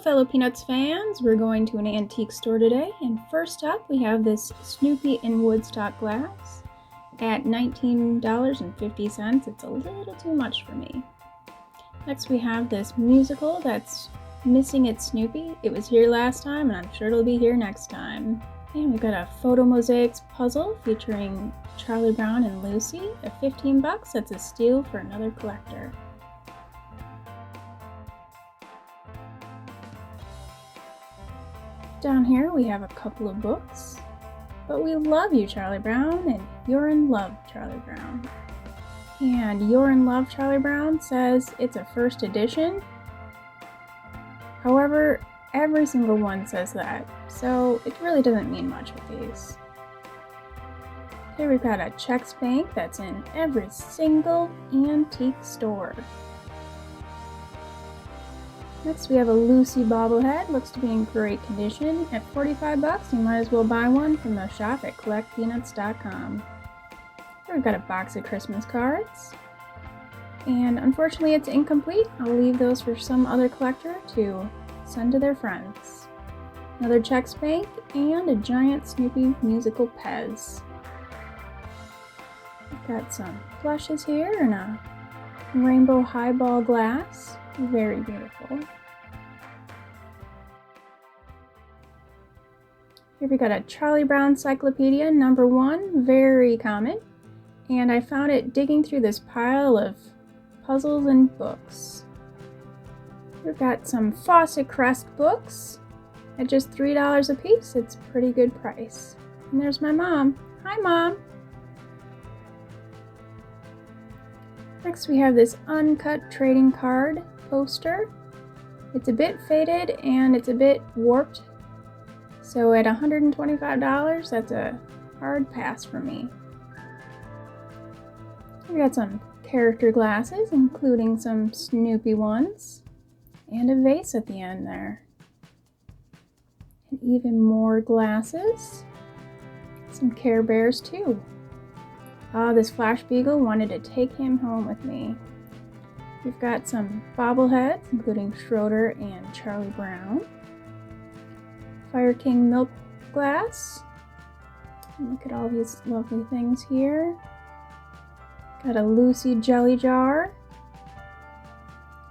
fellow Peanuts fans, we're going to an antique store today, and first up we have this Snoopy in Woodstock glass at $19.50. It's a little too much for me. Next we have this musical that's missing its Snoopy. It was here last time and I'm sure it'll be here next time. And we've got a photo mosaics puzzle featuring Charlie Brown and Lucy at 15 bucks. That's a steal for another collector. Down here we have a couple of books. But We Love You, Charlie Brown, and You're in Love, Charlie Brown. And You're in Love, Charlie Brown says it's a first edition. However, every single one says that, so it really doesn't mean much with these. Here we've got a Chex Bank that's in every single antique store. Next we have a Lucy bobblehead, looks to be in great condition. At 45 bucks, you might as well buy one from the shop at CollectPeanuts.com. Here we've got a box of Christmas cards. And unfortunately it's incomplete. I'll leave those for some other collector to send to their friends. Another Chex Bank and a giant Snoopy musical Pez. We've got some plushes here and a rainbow highball glass. Very beautiful. Here we got a Charlie Brown Cyclopedia #1, very common. And I found it digging through this pile of puzzles and books. We've got some Fawcett Crest books at just $3 a piece. It's a pretty good price. And there's my mom. Hi, Mom! Next we have this uncut trading card poster. It's a bit faded and it's a bit warped. So at $125, that's a hard pass for me. We got some character glasses, including some Snoopy ones. And a vase at the end there. And even more glasses. Some Care Bears too. This Flash Beagle wanted to take him home with me. We've got some bobbleheads, including Schroeder and Charlie Brown. Fire King milk glass. And look at all these lovely things here. Got a Lucy jelly jar.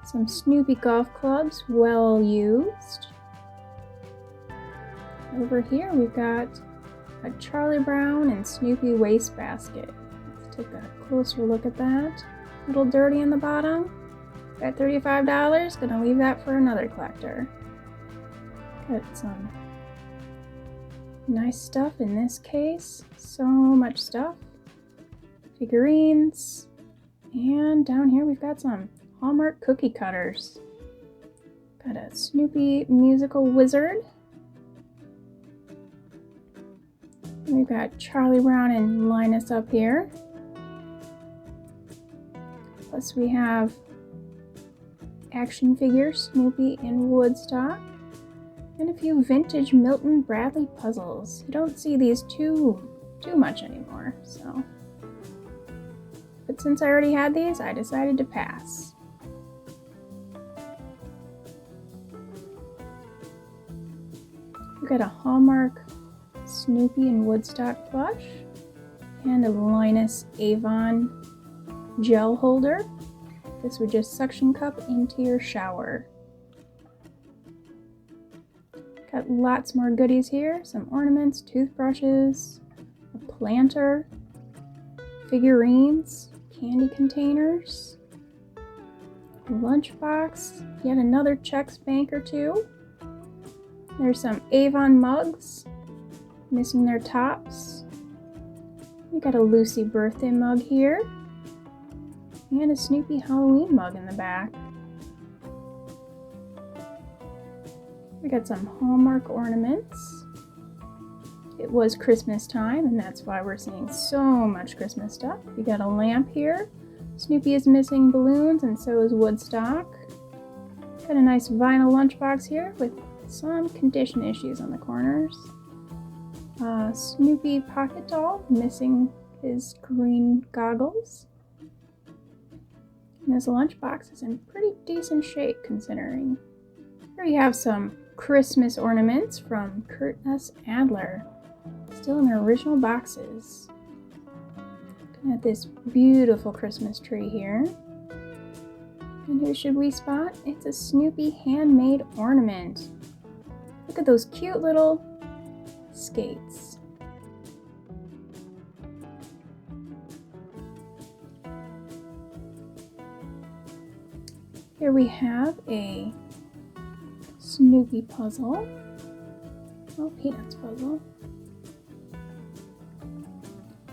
Some Snoopy golf clubs, well used. Over here we've got a Charlie Brown and Snoopy wastebasket. Let's take a closer look at that. A little dirty in the bottom. At $35, gonna leave that for another collector. Got some nice stuff in this case. So much stuff. Figurines. And down here we've got some Hallmark cookie cutters. Got a Snoopy musical wizard. And we've got Charlie Brown and Linus up here. Plus we have action figure Snoopy in Woodstock. And a few vintage Milton Bradley puzzles. You don't see these too much anymore, so. But since I already had these, I decided to pass. We've got a Hallmark Snoopy and Woodstock plush and a Linus Avon gel holder. This would just suction cup into your shower. Got lots more goodies here. Some ornaments, toothbrushes, a planter, figurines, candy containers, a lunchbox, yet another Chex Bank or two. There's some Avon mugs, missing their tops. We got a Lucy birthday mug here, and a Snoopy Halloween mug in the back. We got some Hallmark ornaments. It was Christmas time, and that's why we're seeing so much Christmas stuff. We got a lamp here. Snoopy is missing balloons, and so is Woodstock. Got a nice vinyl lunchbox here with some condition issues on the corners. Snoopy pocket doll, missing his green goggles. And this lunchbox is in pretty decent shape considering. Here we have some Christmas ornaments from Kurt S. Adler, still in their original boxes. Looking at this beautiful Christmas tree here. And who should we spot? It's a Snoopy handmade ornament. Look at those cute little skates. Here we have a Snoopy puzzle. Oh, Peanuts puzzle.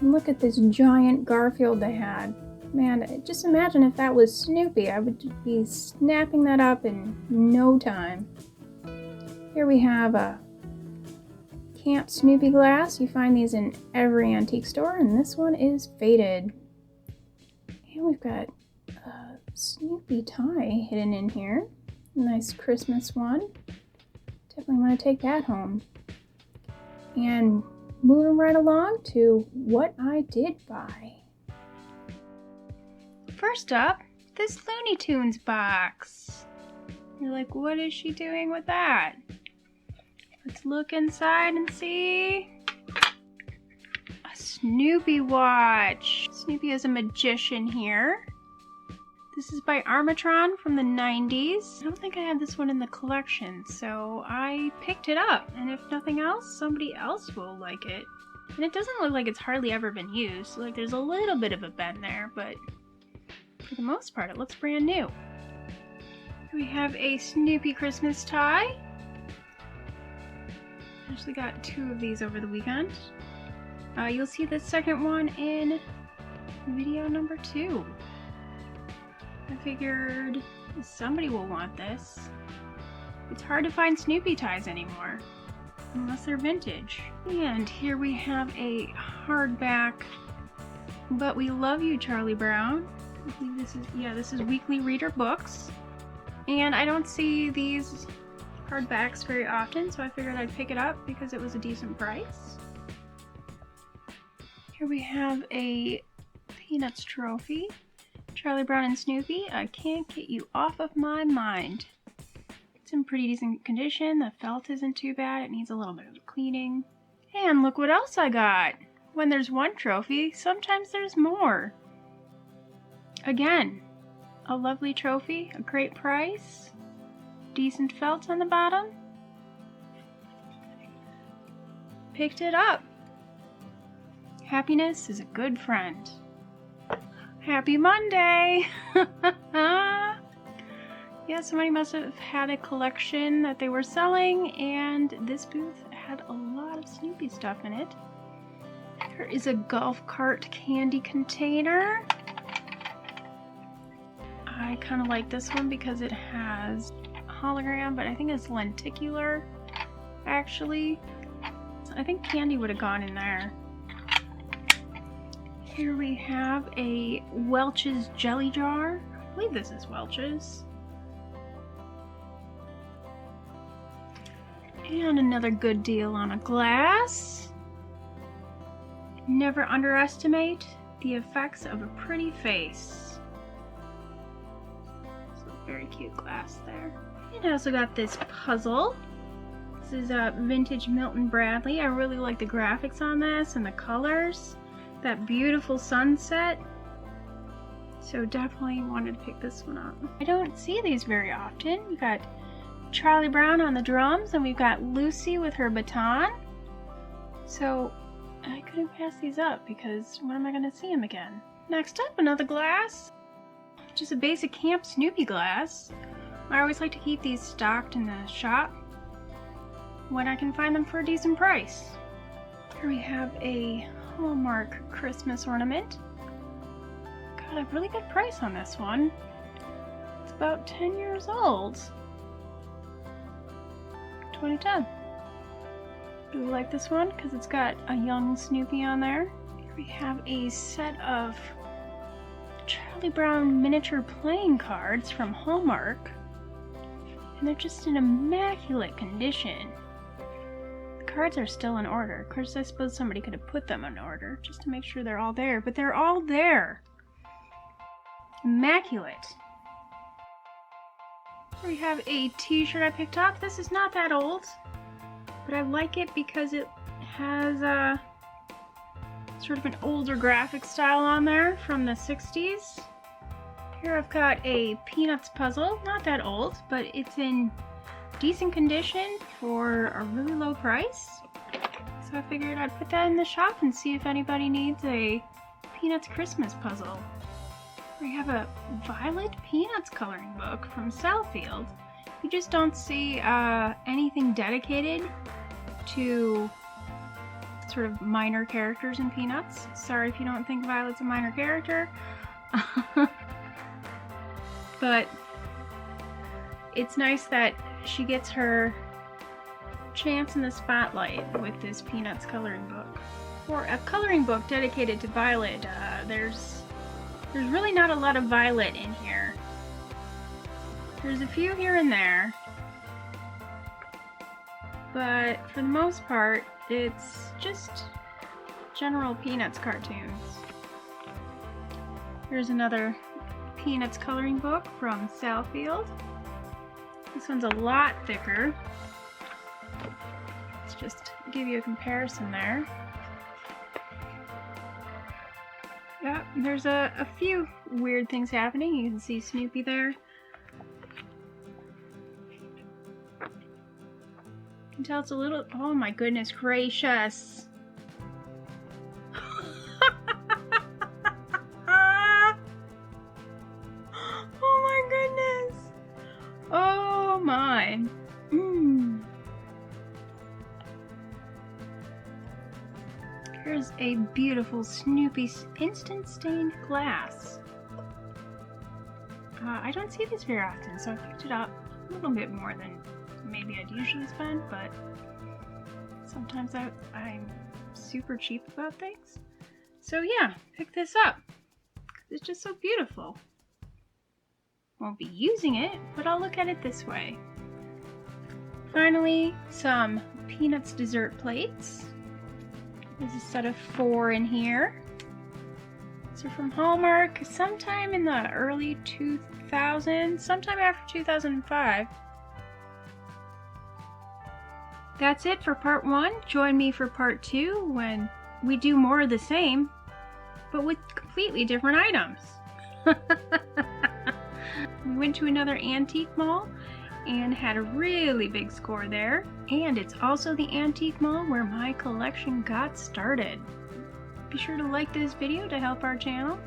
And look at this giant Garfield they had. Man, just imagine if that was Snoopy. I would just be snapping that up in no time. Here we have a Camp Snoopy glass. You find these in every antique store, and this one is faded. And we've got a Snoopy tie hidden in here. Nice Christmas one. Definitely want to take that home. And moving right along to what I did buy. First up, this Looney Tunes box. You're like, what is she doing with that? Let's look inside and see. A Snoopy watch. Snoopy is a magician here. This is by Armitron from the 90s. I don't think I had this one in the collection, so I picked it up. And if nothing else, somebody else will like it. And it doesn't look like it's hardly ever been used. Like there's a little bit of a bend there, but for the most part, it looks brand new. We have a Snoopy Christmas tie. I actually got 2 of these over the weekend. You'll see the second one in video number 2. I figured somebody will want this. It's hard to find Snoopy ties anymore, unless they're vintage. And here we have a hardback But We Love You, Charlie Brown. I believe this is Weekly Reader Books. And I don't see these hardbacks very often, so I figured I'd pick it up because it was a decent price. Here we have a Peanuts trophy. Charlie Brown and Snoopy, I can't get you off of my mind. It's in pretty decent condition. The felt isn't too bad. It needs a little bit of cleaning. And look what else I got. When there's one trophy, sometimes there's more. Again, a lovely trophy, a great price, decent felt on the bottom. Picked it up. Happiness is a good friend. Happy Monday! Yeah, somebody must have had a collection that they were selling, and this booth had a lot of Snoopy stuff in it. There is a golf cart candy container. I kind of like this one because it has a hologram, but I think it's lenticular, actually. So I think candy would have gone in there. Here we have a Welch's jelly jar. I believe this is Welch's. And another good deal on a glass. Never underestimate the effects of a pretty face. So very cute glass there. And I also got this puzzle. This is a vintage Milton Bradley. I really like the graphics on this and the colors. That beautiful sunset. So definitely wanted to pick this one up. I don't see these very often. We've got Charlie Brown on the drums, and we've got Lucy with her baton. So I couldn't pass these up because when am I going to see him again? Next up, another glass. Just a basic Camp Snoopy glass. I always like to keep these stocked in the shop when I can find them for a decent price. Here we have a Hallmark Christmas ornament. Got a really good price on this one. It's about 10 years old. 2010. Do we like this one? Because it's got a young Snoopy on there. Here we have a set of Charlie Brown miniature playing cards from Hallmark. And they're just in immaculate condition. The cards are still in order. Of course, I suppose somebody could have put them in order just to make sure they're all there, but they're all there. Immaculate. We have a t-shirt I picked up. This is not that old, but I like it because it has a sort of an older graphic style on there from the 60s. Here I've got a Peanuts puzzle, not that old, but it's in decent condition for a really low price. So I figured I'd put that in the shop and see if anybody needs a Peanuts Christmas puzzle. We have a Violet Peanuts coloring book from Southfield. You just don't see anything dedicated to sort of minor characters in Peanuts. Sorry if you don't think Violet's a minor character. But it's nice that she gets her chance in the spotlight with this Peanuts coloring book. For a coloring book dedicated to Violet, there's really not a lot of Violet in here. There's a few here and there, but for the most part, it's just general Peanuts cartoons. Here's another Peanuts coloring book from Southfield. This one's a lot thicker. Let's just give you a comparison there. Yeah, there's a few weird things happening. You can see Snoopy there. You can tell it's a little, oh my goodness gracious. Oh my goodness. Oh my. Here's a beautiful Snoopy instant stained glass. I don't see this very often, so I picked it up a little bit more than maybe I'd usually spend, but sometimes I'm super cheap about things. So yeah, pick this up. It's just so beautiful. Won't be using it, but I'll look at it this way. Finally, some Peanuts dessert plates. There's a set of 4 in here. These are from Hallmark, sometime in the early 2000s, sometime after 2005. That's it for part 1. Join me for part 2 when we do more of the same, but with completely different items. We went to another antique mall and had a really big score there. And it's also the antique mall where my collection got started. Be sure to like this video to help our channel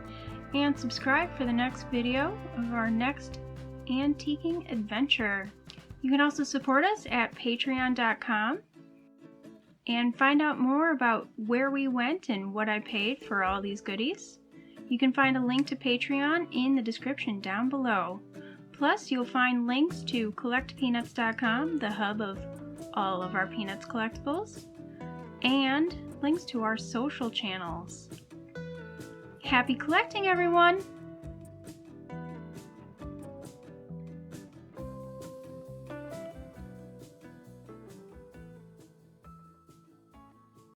and subscribe for the next video of our next antiquing adventure. You can also support us at Patreon.com and find out more about where we went and what I paid for all these goodies. You can find a link to Patreon in the description down below. Plus, you'll find links to CollectPeanuts.com, the hub of all of our Peanuts collectibles, and links to our social channels. Happy collecting, everyone!